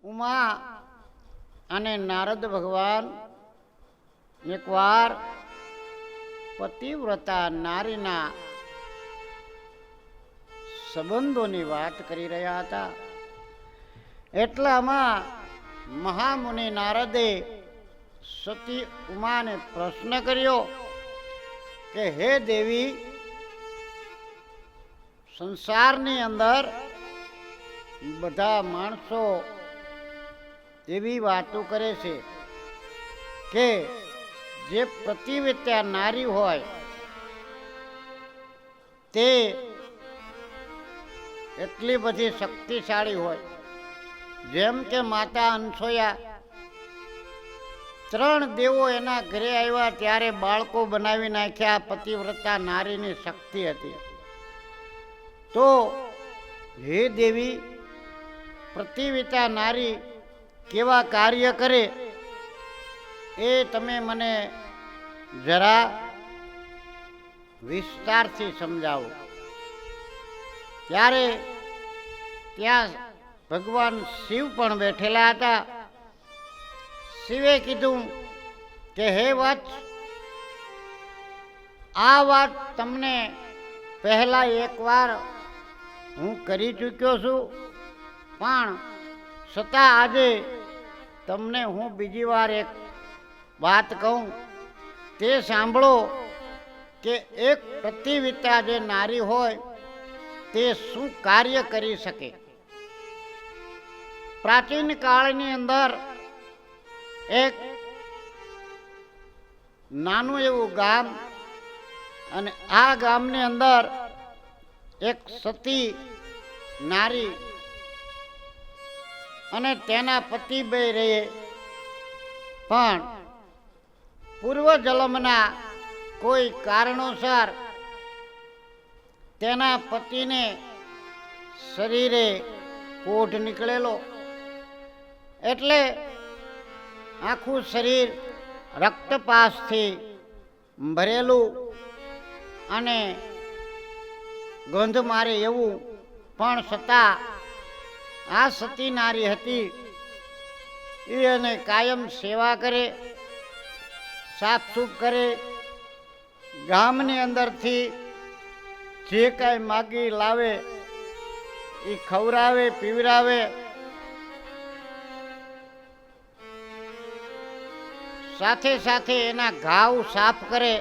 ઉમા અને નારદ ભગવાન એકવાર પતિવ્રતા નારીના સંબંધોની વાત કરી રહ્યા હતા. એટલામાં મહામુનિ નારદે સતી ઉમાને પ્રશ્ન કર્યો કે હે દેવી, સંસારની અંદર બધા માણસો એવી વાતો કરે છે કે જે પતિવ્રતા નારી હોય તે એટલી બધી શક્તિશાળી હોય. જેમ કે માતા અનસોયા, 3 દેવો એના ઘરે આવ્યા ત્યારે બાળકો બનાવી નાખ્યા. પતિવ્રતા નારીની શક્તિ હતી. તો હે દેવી, પતિવ્રતા નારી કેવા કાર્ય કરે એ તમે મને જરા વિસ્તારથી સમજાવો. ત્યારે ત્યાં ભગવાન શિવ પણ બેઠેલા હતા. શિવે કીધું કે હે વત્સ, આ વાત તમને પહેલા એકવાર હું કરી ચૂક્યો છું, પણ છતાં આજે તમને હું બીજી વાર એક વાત કહું તે સાંભળો કે એક પતિવ્રતા જે નારી હોય તે શું કાર્ય કરી શકે. પ્રાચીન કાળની અંદર એક નાનું એવું ગામ, અને આ ગામની અંદર એક સતી નારી અને તેના પતિ બે રહે. પણ પૂર્વ જન્મના કોઈ કારણોસર તેના પતિને શરીરે કોઢ નીકળેલો, એટલે આખું શરીર રક્તપાસથી ભરેલું અને ગંધ મારે એવું. પણ છતાં આ સતી નારી હતી એ એને કાયમ સેવા કરે, સાફસૂફ કરે, ગામની અંદરથી જે કાંઈ માગી લાવે એ ખવડાવે, પીવડાવે. સાથે સાથે એના ઘાવ સાફ કરે,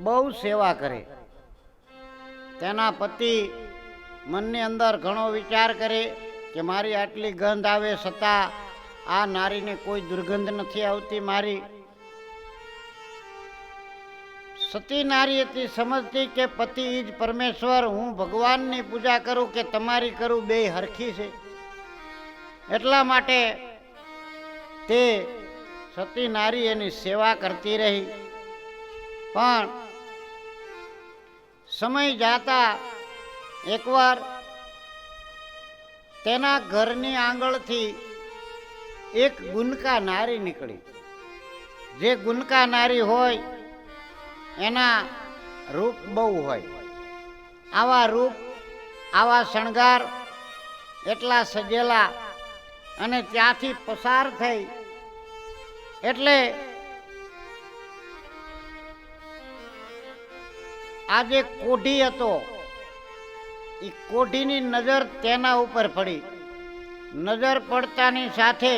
બહુ સેવા કરે. તેના પતિ મનની અંદર ઘણો વિચાર કરે કે મારી આટલી ગંધ આવે છતાં આ નારીને કોઈ દુર્ગંધ નથી આવતી. મારી સતી નારી હતી સમજતી કે પતિ જ પરમેશ્વર, હું ભગવાનની પૂજા કરું કે તમારી કરું, બે હરખી છે. એટલા માટે તે સતી નારી એની સેવા કરતી રહી. પણ સમય જાતા એકવાર તેના ઘરની આંગણથી એક ગુનકા નારી નીકળી. જે ગુનકા નારી હોય એના રૂપ બહુ હોય. આવા રૂપ, આવા શણગાર, એટલા સજેલા, અને ત્યાંથી પસાર થઈ એટલે આ જે કોઢી હતો એ કોઢીની નજર તેના ઉપર પડી. નજર પડતાની સાથે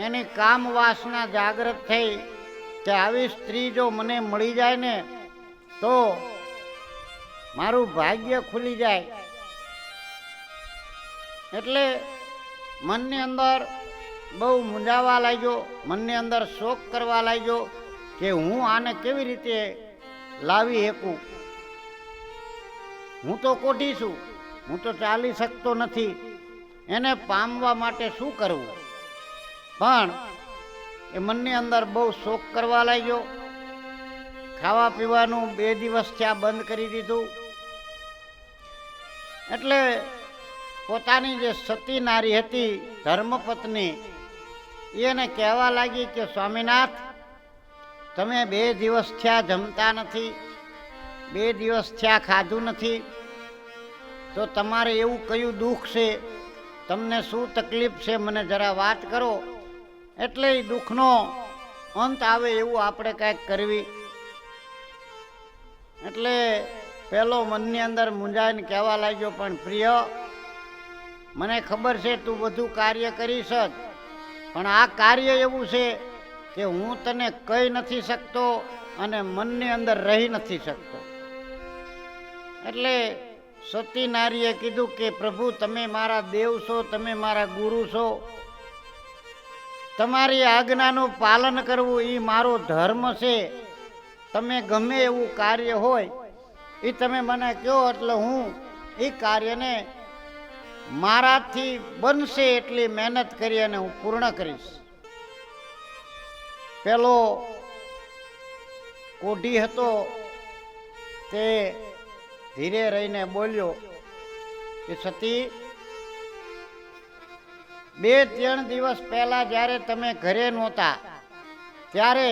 એની કામ વાસના જાગૃત થઈ કે આવી સ્ત્રી જો મને મળી જાય ને તો મારું ભાગ્ય ખુલી જાય. એટલે મનની અંદર બહુ મૂંઝાવા લાગ્યો, મનની અંદર શોક કરવા લાગ્યો કે હું આને કેવી રીતે લાવી શકું. હું તો કોઢી છું, હું તો ચાલી શકતો નથી, એને પામવા માટે શું કરવું. પણ એ મનની અંદર બહુ શોક કરવા લાગ્યો. ખાવા પીવાનું 2 દિવસ થયા બંધ કરી દીધું. એટલે પોતાની જે સતી નારી હતી, ધર્મપત્ની, એને કહેવા લાગી કે સ્વામીનાથ, તમે 2 દિવસ થયા જમતા નથી, 2 દિવસ થયા ખાધું નથી, તો તમારે એવું કયું દુઃખ છે તમને શું તકલીફ છે મને જરા વાત કરો. એટલે એ દુઃખનો અંત આવે એવું આપણે કાંઈક કરવી. એટલે પેલો મનની અંદર મૂંઝાઈને કહેવા લાગ્યો, પણ પ્રિય, મને ખબર છે તું બધું કાર્ય કરીશ જ, પણ આ કાર્ય એવું છે કે હું તને કહી નથી શકતો અને મનની અંદર રહી નથી શકતો. એટલે સતી નારીએ કીધું કે પ્રભુ, તમે મારા દેવ છો, તમે મારા ગુરુ છો, તમારી આજ્ઞાનું પાલન કરવું એ મારો ધર્મ છે. તમે ગમે એવું કાર્ય હોય એ તમે મને કહો એટલે હું એ કાર્યને મારાથી બનશે એટલી મહેનત કરી અને હું પૂર્ણ કરીશ. પેલો કોઢી હતો તે ધીરે રહીને બોલ્યો કે સતી, 2-3 દિવસ પહેલા જ્યારે તમે ઘરે નહોતા ત્યારે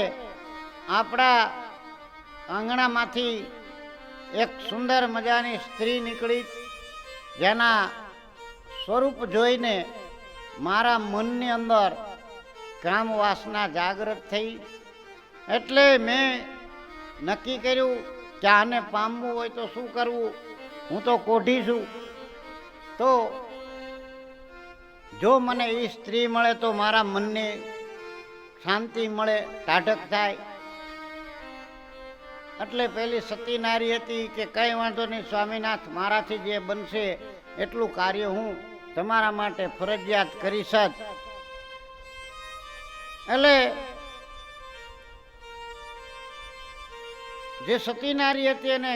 આપણા આંગણામાંથી એક સુંદર મજાની સ્ત્રી નીકળી, જેના સ્વરૂપ જોઈને મારા મનની અંદર કામ વાસના જાગૃત થઈ. એટલે મેં નક્કી કર્યું કે આને પામવું હોય તો શું કરવું. હું તો કોઢી છું, તો જો મને એ સ્ત્રી મળે તો મારા મનને શાંતિ મળે, ટાઢક થાય. એટલે પેલી સતી નારી હતી કે કંઈ વાંધો નહીં સ્વામીનાથ, મારાથી જે બનશે એટલું કાર્ય હું તમારા માટે ફરજિયાત કરીશ જ. એટલે જે સતી નારી હતી એને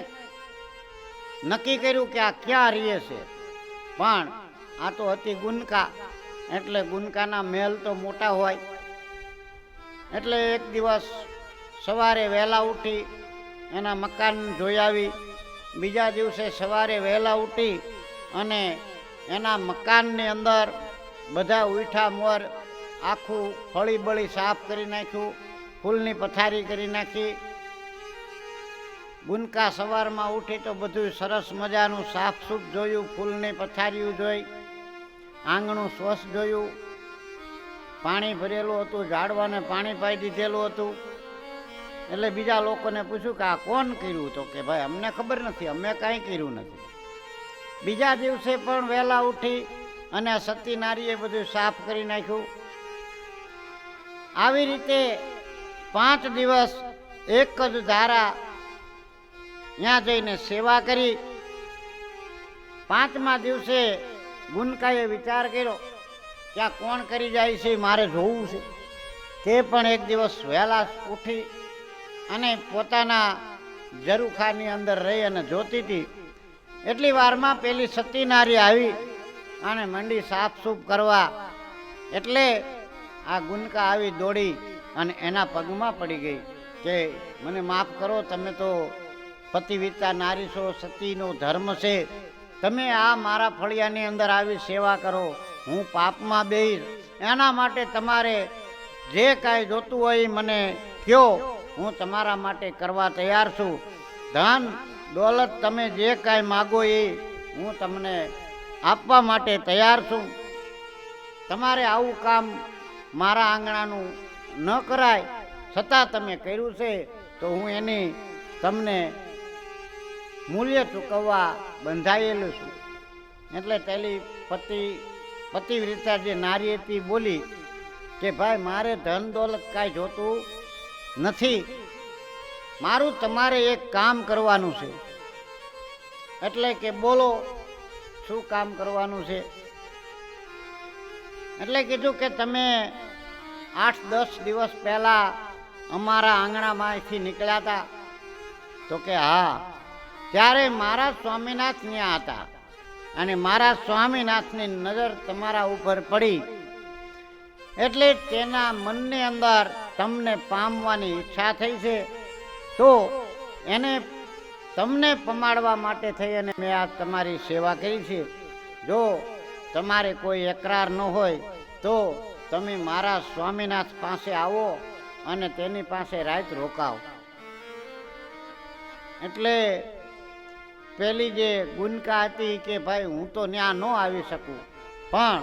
નક્કી કર્યું કે આ ક્યાં રહે છે, પણ આ તો હતી ગુનકા. એટલે ગુનકાના મહેલ તો મોટા હોય. એટલે એક દિવસ સવારે વહેલા ઉઠી એના મકાન જોઈ આવી. બીજા દિવસે સવારે વહેલા ઉઠી અને એના મકાનની અંદર બધા ઉઠા મોર આખું ફળી બળી સાફ કરી નાખ્યું, ફૂલની પથારી કરી નાખી. ગુનકા સવારમાં ઉઠી તો બધું સરસ મજાનું સાફ સૂફ જોયું, ફૂલની પથારીઓ જોઈ, આંગણું સ્વચ્છ જોયું, પાણી ભરેલું હતું, ઝાડવાને પાણી પાઈ દીધેલું હતું. એટલે બીજા લોકોને પૂછ્યું કે આ કોણ કર્યું? તો કે ભાઈ અમને ખબર નથી, અમે કાંઈ કર્યું નથી. બીજા દિવસે પણ વહેલા ઉઠી અને સતી નારીએ બધું સાફ કરી નાખ્યું. આવી રીતે 5 દિવસ એક જ ધારા ત્યાં જઈને સેવા કરી. 5મા દિવસે ગુનકાએ વિચાર કર્યો કે આ કોણ કરી જાય છે, મારે જોવું છે. તે પણ એક દિવસ વહેલા ઉઠી અને પોતાના ઝરૂખાની અંદર રહી અને જોતી હતી. એટલી વારમાં પેલી સતી નારી આવી અને મંડી સાફસૂફ કરવા. એટલે આ ગુનકા આવી દોડી અને એના પગમાં પડી ગઈ કે મને માફ કરો, તમે તો પતિવિતા નારી છો, સતીનો ધર્મ છે, તમે આ મારા ફળિયાની અંદર આવી સેવા કરો, હું પાપમાં બેહીશ. એના માટે તમારે જે કાંઈ જોતું હોય મને કહો, હું તમારા માટે કરવા તૈયાર છું. ધન દોલત તમે જે કાંઈ માગો એ હું તમને આપવા માટે તૈયાર છું. તમારે આવું કામ મારા આંગણાનું ન કરાય, છતાં તમે કર્યું છે તો હું એની તમને મૂલ્ય ચૂકવવા બંધાયેલું છું. એટલે પેલી પતિવ્રતા જે નારી હતી બોલી કે ભાઈ મારે ધન દોલત કાંઈ જોતું નથી, મારું તમારે એક કામ કરવાનું છે. એટલે કે બોલો શું કામ કરવાનું છે? એટલે કીધું કે તમે 8-10 દિવસ પહેલા અમારા આંગણામાંથી નીકળ્યા હતા. તો કે હા, ત્યારે મારા સ્વામીનાથ ત્યાં હતા અને મારા સ્વામીનાથની નજર તમારા ઉપર પડી, એટલે તેના મનની અંદર તમને પામવાની ઈચ્છા થઈ છે. તો એને તમને પમાડવા માટે થઈ અને મેં આ તમારી સેવા કરી છે. જો તમારે કોઈ એકરાર ન હોય તો તમે મારા સ્વામીનાથ પાસે આવો અને તેની પાસે રાત રોકાવો. એટલે પેલી જે ગુનકા હતી કે ભાઈ હું તો ત્યાં ન આવી શકું, પણ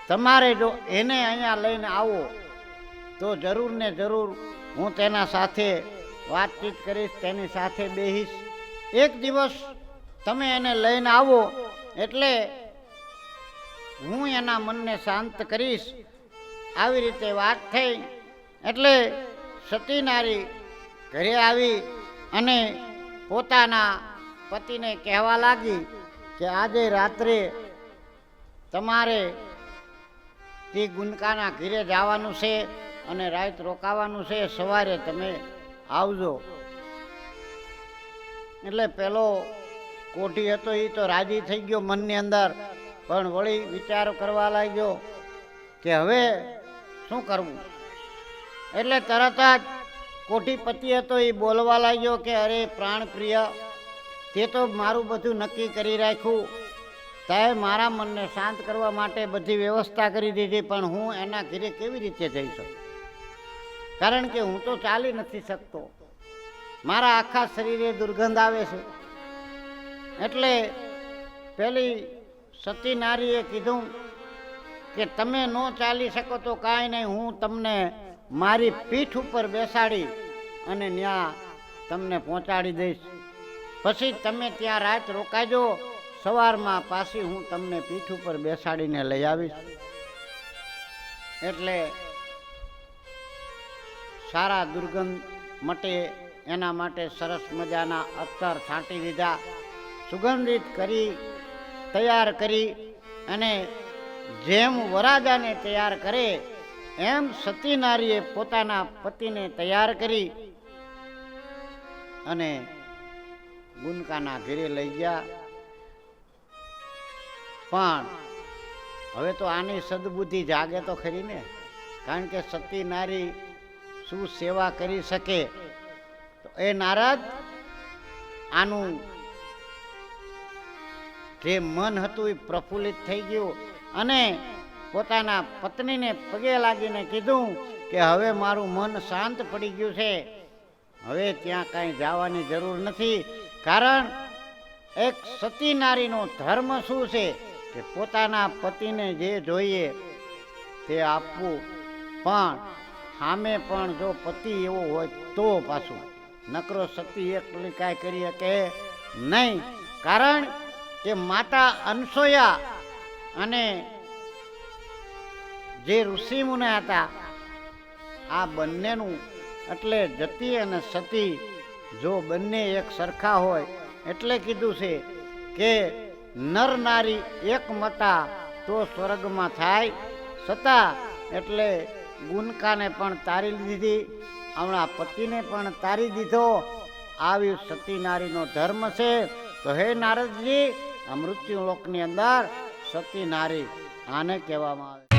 તમારે જો એને અહીંયા લઈને આવો તો જરૂર ને જરૂર હું તેના સાથે વાતચીત કરીશ, તેની સાથે બેહીશ. એક દિવસ તમે એને લઈને આવો એટલે હું એના મનને શાંત કરીશ. આવી રીતે વાત થઈ એટલે સતી નારી ઘરે આવી અને પોતાના પતિને કહેવા લાગી કે આજે રાત્રે તમારે તે ગુનકાના ઘરે જવાનું છે અને રાત રોકાવાનું છે, સવારે તમે આવજો. એટલે પેલો કોઠી હતો એ તો રાજી થઈ ગયો મનની અંદર, પણ વળી વિચાર કરવા લાગ્યો કે હવે શું કરવું. એટલે તરત જ કોઠીપતિ હતો એ બોલવા લાગ્યો કે અરે પ્રાણ પ્રિય, તે તો મારું બધું નક્કી કરી રાખ્યું, તાએ મારા મનને શાંત કરવા માટે બધી વ્યવસ્થા કરી દીધી, પણ હું એના ઘરે કેવી રીતે જઈ શકું? કારણ કે હું તો ચાલી નથી શકતો, મારા આખા શરીરે દુર્ગંધ આવે છે. એટલે પેલી સતી નારીએ કીધું કે તમે ન ચાલી શકો તો કાંઈ નહીં, હું તમને મારી પીઠ ઉપર બેસાડી અને ત્યાં તમને પહોંચાડી દઈશ. પછી તમે ત્યાં રાત રોકાજો, સવારમાં પાછી હું તમને પીઠ ઉપર બેસાડીને લઈ આવીશ. એટલે સારા દુર્ગંધ મટે એના માટે સરસ મજાના અત્તર છાંટી દીધા, સુગંધિત કરી તૈયાર કરી, અને જેમ વરાજાને તૈયાર કરે એમ સતી નારીએ પોતાના પતિને તૈયાર કરી અને ગુનકાના ઘરે લઈ ગયા. પણ હવે તો આની સદબુદ્ધિ જાગે તો ખરી ને, કારણ કે સતી નારી શું સેવા કરી શકે. તો એ નારદ આનું જે મન હતું એ પ્રફુલ્લિત થઈ ગયું અને પોતાના પત્નીને પગે લાગીને કીધું કે હવે મારું મન શાંત પડી ગયું છે, હવે ત્યાં કાંઈ જવાની જરૂર નથી. કારણ એક સતી નારીનો ધર્મ શું છે કે પોતાના પતિને જે જોઈએ તે આપવું, પણ સામે પણ જો પતિ એવો હોય તો પાછું, નકરો સતી એકલી કાંઈ કરી શકે નહીં. કારણ કે માતા અનસોયા અને જે ઋષિમુનિ હતા આ બંનેનું, એટલે જતી અને સતી જો બંને એક સરખા હોય એટલે કીધું છે કે નર નારી એક મતા તો સ્વર્ગમાં થાય સતા. એટલે ગુનકાને પણ તારી દીધી, હમણાં પતિને પણ તારી દીધો. આવી સતી નારીનો ધર્મ છે. તો હે નારદજી, આ મૃત્યુ લોકની અંદર સતી નારી આને કહેવામાં આવે.